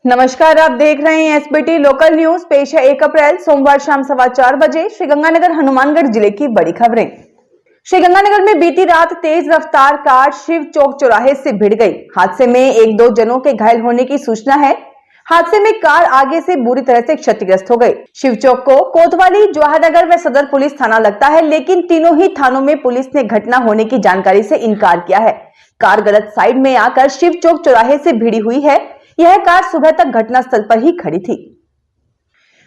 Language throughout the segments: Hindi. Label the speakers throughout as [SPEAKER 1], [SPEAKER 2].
[SPEAKER 1] नमस्कार, आप देख रहे हैं एसबीटी लोकल न्यूज। पेश है 1 अप्रैल सोमवार शाम 4:15 बजे श्रीगंगानगर हनुमानगढ़ जिले की बड़ी खबरें। श्रीगंगानगर में बीती रात तेज रफ्तार कार शिव चौक चौराहे से भिड़ गई। हादसे में 1-2 जनों के घायल होने की सूचना है। हादसे में कार आगे से बुरी तरह से क्षतिग्रस्त हो गई। शिव चौक को कोतवाली, जवाहरनगर व सदर पुलिस थाना लगता है, लेकिन तीनों ही थानों में पुलिस ने घटना होने की जानकारी से इनकार किया है। कार गलत साइड में आकर शिव चौक चौराहे से भिड़ी हुई है। यह कार सुबह तक घटनास्थल पर ही खड़ी थी।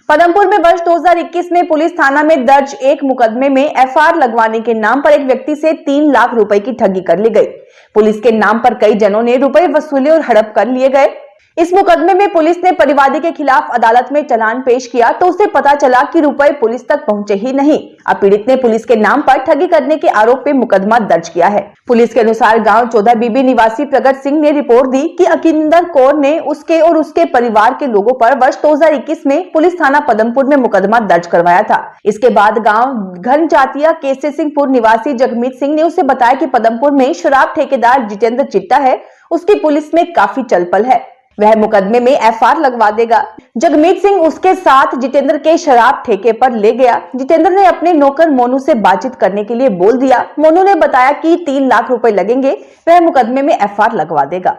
[SPEAKER 1] पदमपुर में वर्ष 2021 में पुलिस थाना में दर्ज एक मुकदमे में एफआईआर लगवाने के नाम पर एक व्यक्ति से 3 लाख रुपए की ठगी कर ली गई। पुलिस के नाम पर कई जनों ने रुपए वसूले और हड़प कर लिए गए। इस मुकदमे में पुलिस ने परिवादी के खिलाफ अदालत में चालान पेश किया तो उसे पता चला कि रुपए पुलिस तक पहुंचे ही नहीं। अब पीड़ित ने पुलिस के नाम पर ठगी करने के आरोप में मुकदमा दर्ज किया है। पुलिस के अनुसार गांव 14 बीबी निवासी प्रगट सिंह ने रिपोर्ट दी कि अकिंदर कौर ने उसके और उसके परिवार के लोगों पर वर्ष 2021 में पुलिस थाना पदमपुर में मुकदमा दर्ज करवाया था। इसके बाद गाँव घन जातिया केसरी सिंहपुर निवासी जगमीत सिंह ने उसे बताया कि पदमपुर में शराब ठेकेदार जितेंद्र चिट्टा है, उसकी पुलिस में काफी चलपल है, वह मुकदमे में एफआईआर लगवा देगा। जगमीत सिंह उसके साथ जितेंद्र के शराब ठेके पर ले गया। जितेंद्र ने अपने नौकर मोनू से बातचीत करने के लिए बोल दिया। मोनू ने बताया कि 3 लाख रुपए लगेंगे, वह मुकदमे में एफआईआर लगवा देगा।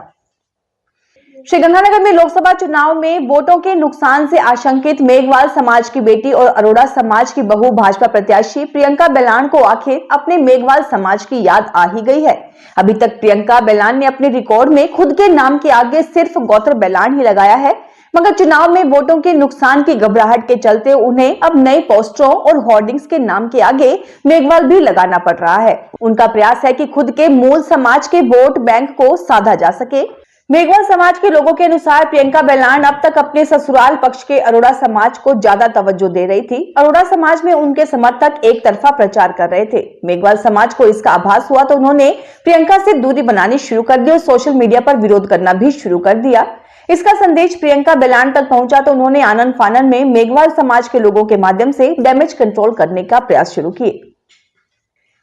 [SPEAKER 1] श्रीगंगानगर में लोकसभा चुनाव में वोटों के नुकसान से आशंकित मेघवाल समाज की बेटी और अरोड़ा समाज की बहू भाजपा प्रत्याशी प्रियंका बेलान को आखिर अपने मेघवाल समाज की याद आ ही गई है। अभी तक प्रियंका बेलान ने अपने रिकॉर्ड में खुद के नाम के आगे सिर्फ गोत्र बेलान ही लगाया है, मगर चुनाव में वोटों के नुकसान की घबराहट के चलते उन्हें अब नए पोस्टरों और होर्डिंग्स के नाम के आगे मेघवाल भी लगाना पड़ रहा है। उनका प्रयास है कि खुद के मूल समाज के वोट बैंक को साधा जा सके। मेघवाल समाज के लोगों के अनुसार प्रियंका बेलान अब तक अपने ससुराल पक्ष के अरोड़ा समाज को ज्यादा तवज्जो दे रही थी। अरोड़ा समाज में उनके समर्थक एक तरफा प्रचार कर रहे थे। मेघवाल समाज को इसका आभास हुआ तो उन्होंने प्रियंका से दूरी बनानी शुरू कर दी और सोशल मीडिया पर विरोध करना भी शुरू कर दिया। इसका संदेश प्रियंका बेलान तक पहुंचा तो उन्होंने आनन फानन में मेघवाल समाज के लोगों के माध्यम से डैमेज कंट्रोल करने का प्रयास शुरू किए।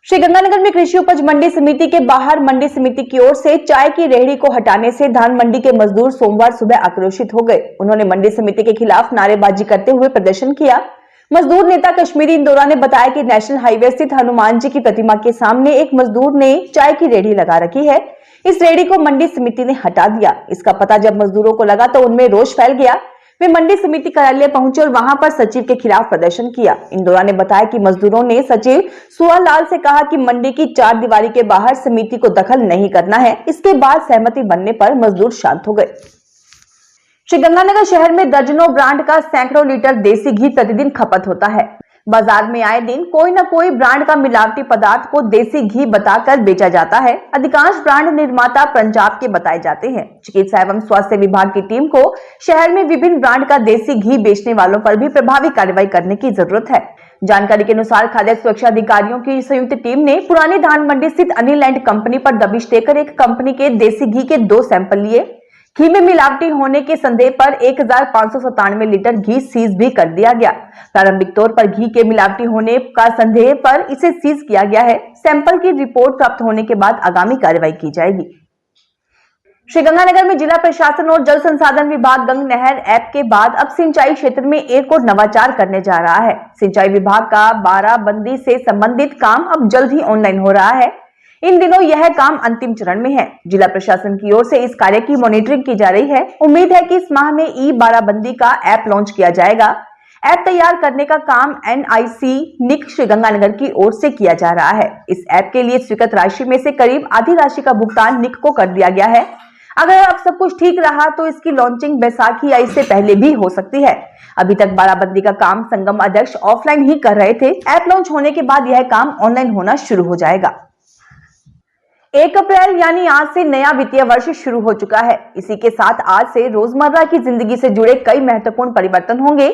[SPEAKER 1] श्रीगंगानगर में कृषि उपज मंडी समिति के बाहर मंडी समिति की ओर से चाय की रेहड़ी को हटाने से धान मंडी के मजदूर सोमवार सुबह आक्रोशित हो गए। उन्होंने मंडी समिति के खिलाफ नारेबाजी करते हुए प्रदर्शन किया। मजदूर नेता कश्मीरी इंदौरा ने बताया कि नेशनल हाईवे स्थित हनुमान जी की प्रतिमा के सामने एक मजदूर ने चाय की रेहड़ी लगा रखी है। इस रेहड़ी को मंडी समिति ने हटा दिया। इसका पता जब मजदूरों को लगा तो उनमें रोष फैल गया। वे मंडी समिति कार्यालय पहुंचे और वहां पर सचिव के खिलाफ प्रदर्शन किया। इंदौरा ने बताया कि मजदूरों ने सचिव सुहालाल से कहा कि मंडी की 4 दीवारी के बाहर समिति को दखल नहीं करना है। इसके बाद सहमति बनने पर मजदूर शांत हो गए। श्रीगंगानगर शहर में दर्जनों ब्रांड का सैकड़ों लीटर देसी घी प्रतिदिन खपत होता है। बाजार में आए दिन कोई न कोई ब्रांड का मिलावटी पदार्थ को देसी घी बताकर बेचा जाता है। अधिकांश ब्रांड निर्माता पंजाब के बताए जाते हैं। चिकित्सा एवं स्वास्थ्य विभाग की टीम को शहर में विभिन्न ब्रांड का देसी घी बेचने वालों पर भी प्रभावी कार्रवाई करने की जरूरत है। जानकारी के अनुसार खाद्य सुरक्षा अधिकारियों की संयुक्त टीम ने पुरानी धान मंडी स्थित अनिल एंड कंपनी पर दबिश देकर एक कंपनी के देसी घी के 2 सैंपल लिए। घी में मिलावटी होने के संदेह पर 1597 लीटर घी सीज भी कर दिया गया। प्रारंभिक तौर पर घी के मिलावटी होने का संदेह पर इसे सीज किया गया है। सैंपल की रिपोर्ट प्राप्त होने के बाद आगामी कार्रवाई की जाएगी। श्रीगंगानगर में जिला प्रशासन और जल संसाधन विभाग गंग नहर ऐप के बाद अब सिंचाई क्षेत्र में एक और नवाचार करने जा रहा है। सिंचाई विभाग का बाराबंदी से संबंधित काम अब जल्द ही ऑनलाइन हो रहा है। इन दिनों यह काम अंतिम चरण में है। जिला प्रशासन की ओर से इस कार्य की मॉनिटरिंग की जा रही है। उम्मीद है कि इस माह में ई बाराबंदी का ऐप लॉन्च किया जाएगा। ऐप तैयार करने का काम एनआईसी निक श्रीगंगानगर की ओर से किया जा रहा है। इस ऐप के लिए स्वीकृत राशि में से करीब आधी राशि का भुगतान निक को कर दिया गया है। अगर अब सब कुछ ठीक रहा तो इसकी लॉन्चिंग बैसाखी या इससे पहले भी हो सकती है। अभी तक बाराबंदी का काम संगम अध्यक्ष ऑफलाइन ही कर रहे थे। ऐप लॉन्च होने के बाद यह काम ऑनलाइन होना शुरू हो जाएगा। 1 अप्रैल यानी आज से नया वित्तीय वर्ष शुरू हो चुका है। इसी के साथ आज से रोजमर्रा की जिंदगी से जुड़े कई महत्वपूर्ण परिवर्तन होंगे।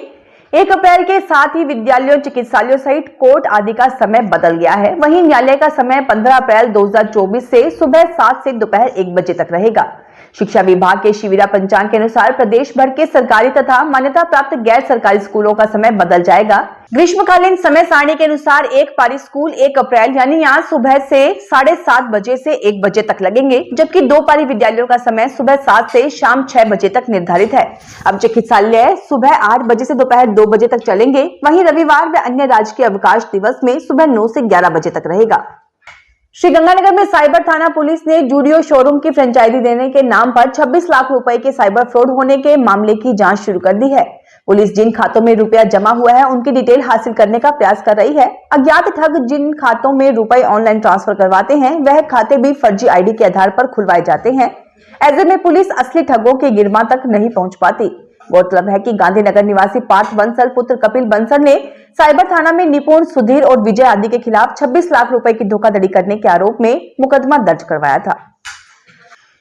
[SPEAKER 1] 1 अप्रैल के साथ ही विद्यालयों, चिकित्सालयों सहित कोर्ट आदि का समय बदल गया है। वहीं न्यायालय का समय 15 अप्रैल 2024 से सुबह 7 से दोपहर 1 बजे तक रहेगा। शिक्षा विभाग के शिविरा पंचांग के अनुसार प्रदेश भर के सरकारी तथा मान्यता प्राप्त गैर सरकारी स्कूलों का समय बदल जाएगा। ग्रीष्मकालीन समय सारणी के अनुसार एक पारी स्कूल 1 अप्रैल यानी आज सुबह से 7:30 बजे से 1 बजे तक लगेंगे, जबकि 2 पारी विद्यालयों का समय सुबह 7 से शाम 6 बजे तक निर्धारित है। अब चिकित्सालय सुबह 8 बजे से दोपहर 2 बजे तक चलेंगे, वहीं रविवार व अन्य राजकीय अवकाश दिवस में सुबह 9 से 11 बजे तक रहेगा। श्रीगंगानगर में साइबर थाना पुलिस ने जूडियो शोरूम की फ्रेंचाइजी देने के नाम पर 26 लाख रुपए के साइबर फ्रॉड होने के मामले की जांच शुरू कर दी है। पुलिस जिन खातों में रुपया जमा हुआ है उनकी डिटेल हासिल करने का प्रयास कर रही है। अज्ञात ठग जिन खातों में रुपए ऑनलाइन ट्रांसफर करवाते हैं वह खाते भी फर्जी आईडी के आधार पर खुलवाए जाते हैं। ऐसे में पुलिस असली ठगों के गिरमा तक नहीं पहुंच पाती। गौरतलब है कि गांधीनगर निवासी पार्थ बंसल पुत्र कपिल बंसल ने साइबर थाना में निपुण, सुधीर और विजय आदि के खिलाफ 26 लाख रुपए की धोखाधड़ी करने के आरोप में मुकदमा दर्ज करवाया था।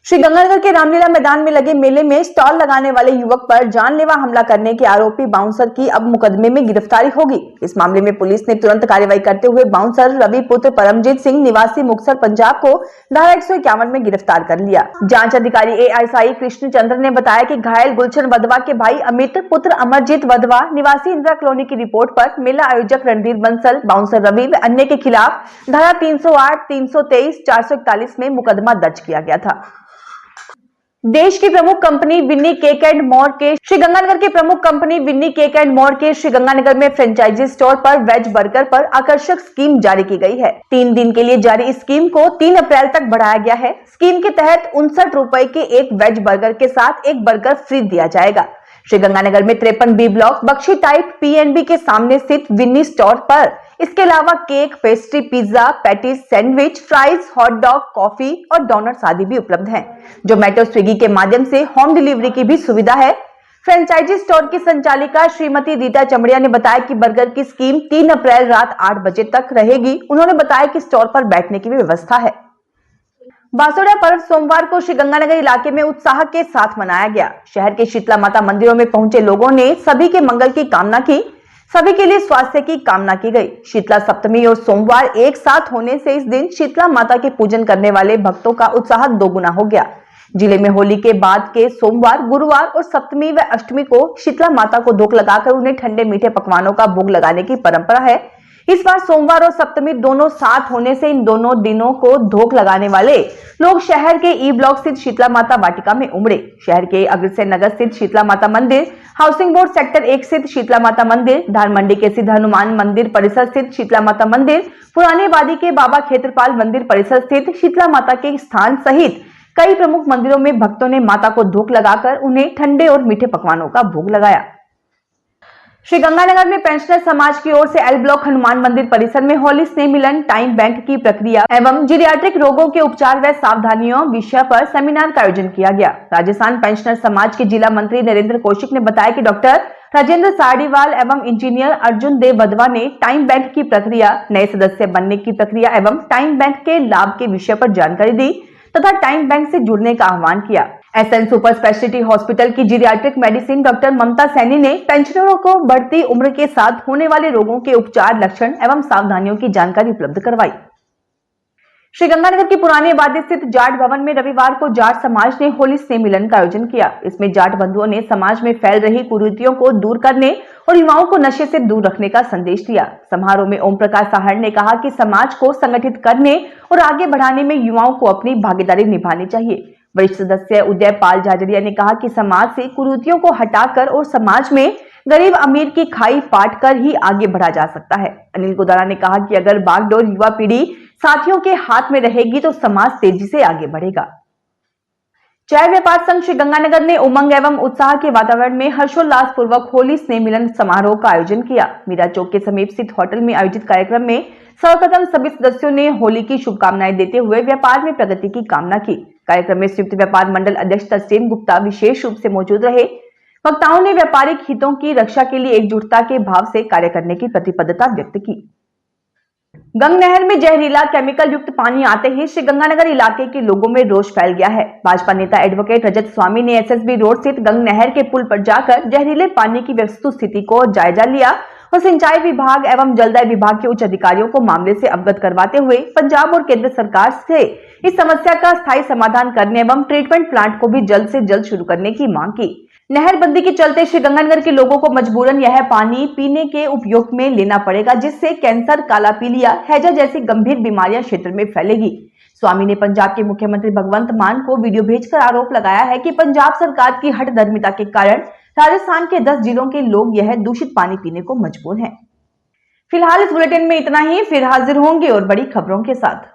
[SPEAKER 1] श्रीगंगानगर के रामलीला मैदान में लगे मेले में स्टॉल लगाने वाले युवक पर जानलेवा हमला करने के आरोपी बाउंसर की अब मुकदमे में गिरफ्तारी होगी। इस मामले में पुलिस ने तुरंत कार्रवाई करते हुए बाउंसर रवि पुत्र परमजीत सिंह निवासी मुक्तसर पंजाब को धारा 151 में गिरफ्तार कर लिया। जांच अधिकारी एएसआई कृष्ण चंद्र ने बताया कि घायल गुलशन वधवा के भाई अमित पुत्र अमरजीत वधवा निवासी इंदिरा कॉलोनी की रिपोर्ट पर मेला आयोजक रणधीर बंसल, बाउंसर रवि व अन्य के खिलाफ धारा 308, 323, 441 में मुकदमा दर्ज किया गया था। देश की प्रमुख company Winni cake and more के श्रीगंगानगर में फ्रेंचाइजी स्टोर पर वेज बर्गर पर आकर्षक स्कीम जारी की गई है। 3 दिन के लिए जारी इस स्कीम को 3 अप्रैल तक बढ़ाया गया है। स्कीम के तहत 59 रुपए के एक वेज बर्गर के साथ एक बर्गर फ्री दिया जाएगा। श्रीगंगानगर में 53 बी ब्लॉक बख्शी टाइप PNB के सामने स्थित विन्नी स्टोर पर इसके अलावा cake, pastry, pizza, patties, sandwich, fries, hot dog, coffee और डोनट्स आदि भी उपलब्ध हैं। जोमेटो, स्विगी के माध्यम से होम डिलीवरी की भी सुविधा है। फ्रेंचाइजी स्टोर की संचालिका श्रीमती रीता चमड़िया ने बताया कि बर्गर की स्कीम 3 अप्रैल रात 8 बजे तक रहेगी। उन्होंने बताया कि स्टोर पर बैठने की भी व्यवस्था है। बासोड़ा पर्व सोमवार को श्रीगंगानगर इलाके में उत्साह के साथ मनाया गया। शहर के शीतला माता मंदिरों में पहुंचे लोगों ने सभी के मंगल की कामना की। सभी के लिए स्वास्थ्य की कामना की गई। शीतला सप्तमी और सोमवार एक साथ होने से इस दिन शीतला माता के पूजन करने वाले भक्तों का उत्साह दोगुना हो गया। जिले में होली के बाद के सोमवार, गुरुवार और सप्तमी व अष्टमी को शीतला माता को धूप लगाकर उन्हें ठंडे मीठे पकवानों का भोग लगाने की परंपरा है। इस बार सोमवार और सप्तमी दोनों साथ होने से इन दोनों दिनों को धोख लगाने वाले लोग शहर के ई ब्लॉक स्थित शीतला माता वाटिका में उमड़े। शहर के अग्रसेन नगर स्थित शीतला माता मंदिर, हाउसिंग बोर्ड सेक्टर 1 स्थित शीतला माता मंदिर, धान मंडी के सिद्ध हनुमान मंदिर परिसर स्थित शीतला माता मंदिर, पुराने वादी के बाबा खेत्रपाल मंदिर परिसर स्थित शीतला माता के स्थान सहित कई प्रमुख मंदिरों में भक्तों ने माता को धूप लगाकर उन्हें ठंडे और मीठे पकवानों का भोग लगाया। श्रीगंगानगर में पेंशनर समाज की ओर से एल ब्लॉक हनुमान मंदिर परिसर में होली स्नेह मिलन, टाइम बैंक की प्रक्रिया एवं जीरियाट्रिक रोगों के उपचार व सावधानियों विषय पर सेमिनार का आयोजन किया गया। राजस्थान पेंशनर समाज के जिला मंत्री नरेंद्र कौशिक ने बताया कि डॉक्टर राजेंद्र साड़ीवाल एवं इंजीनियर अर्जुन देव वधवा ने टाइम बैंक की प्रक्रिया, नए सदस्य बनने की प्रक्रिया एवं टाइम बैंक के लाभ के विषय पर जानकारी दी तथा टाइम बैंक से जुड़ने का आह्वान किया। एसएन सुपर स्पेशलिटी हॉस्पिटल की जीरियाट्रिक मेडिसिन डॉक्टर ममता सैनी ने पेंशनरों को बढ़ती उम्र के साथ होने वाले रोगों के उपचार, लक्षण एवं सावधानियों की जानकारी उपलब्ध करवाई। श्रीगंगानगर की पुरानी आबादी स्थित जाट भवन में रविवार को जाट समाज ने होली स्नेह मिलन का आयोजन किया। इसमें जाट बंधुओं ने समाज में फैल रही कुरीतियों को दूर करने और युवाओं को नशे से दूर रखने का संदेश दिया। समारोह में ओम प्रकाश साहड़ ने कहा कि समाज को संगठित करने और आगे बढ़ाने में युवाओं को अपनी भागीदारी निभानी चाहिए। वरिष्ठ सदस्य उदय पाल झाझड़िया ने कहा कि समाज से कुरीतियों को हटाकर और समाज में गरीब अमीर की खाई पाट कर ही आगे बढ़ा जा सकता है। अनिल गोदारा ने कहा कि अगर बागडोर युवा पीढ़ी साथियों के हाथ में रहेगी तो समाज तेजी से आगे बढ़ेगा। चाय व्यापार संघ श्रीगंगानगर ने उमंग एवं उत्साह के वातावरण में हर्षोल्लास पूर्वक होली स्नेह मिलन समारोह का आयोजन किया। मीरा चौक के समीप स्थित होटल में आयोजित कार्यक्रम में सर्वप्रथम सभी सदस्यों ने होली की शुभकामनाएं देते हुए व्यापार में प्रगति की कामना की। कार्यक्रम में संयुक्त व्यापार मंडल अध्यक्ष तस्लीम गुप्ता विशेष रूप से मौजूद रहे। वक्ताओं ने व्यापारिक हितों की रक्षा के लिए एकजुटता के भाव से कार्य करने की प्रतिबद्धता व्यक्त की। गंग नहर में जहरीला केमिकल युक्त पानी आते ही श्रीगंगानगर इलाके के लोगों में रोष फैल गया है। भाजपा नेता एडवोकेट रजत स्वामी ने एसएसबी रोड स्थित गंग नहर के पुल पर जाकर जहरीले पानी की वस्तुस्थिति को जायजा लिया और सिंचाई विभाग एवं जलदाय विभाग के उच्च अधिकारियों को मामले से अवगत करवाते हुए पंजाब और केंद्र सरकार से इस समस्या का स्थायी समाधान करने एवं ट्रीटमेंट प्लांट को भी जल्द से जल्द शुरू करने की मांग की। नहरबंदी के चलते श्रीगंगानगर के लोगों को मजबूरन यह पानी पीने के उपयोग में लेना पड़ेगा, जिससे कैंसर, काला पीलिया, हैजा जैसी गंभीर बीमारियां क्षेत्र में फैलेगी। स्वामी ने पंजाब के मुख्यमंत्री भगवंत मान को वीडियो भेजकर आरोप लगाया है कि पंजाब सरकार की हठधर्मिता के कारण राजस्थान के 10 जिलों के लोग यह दूषित पानी पीने को मजबूर हैं। फिलहाल इस बुलेटिन में इतना ही, फिर हाजिर होंगे और बड़ी खबरों के साथ।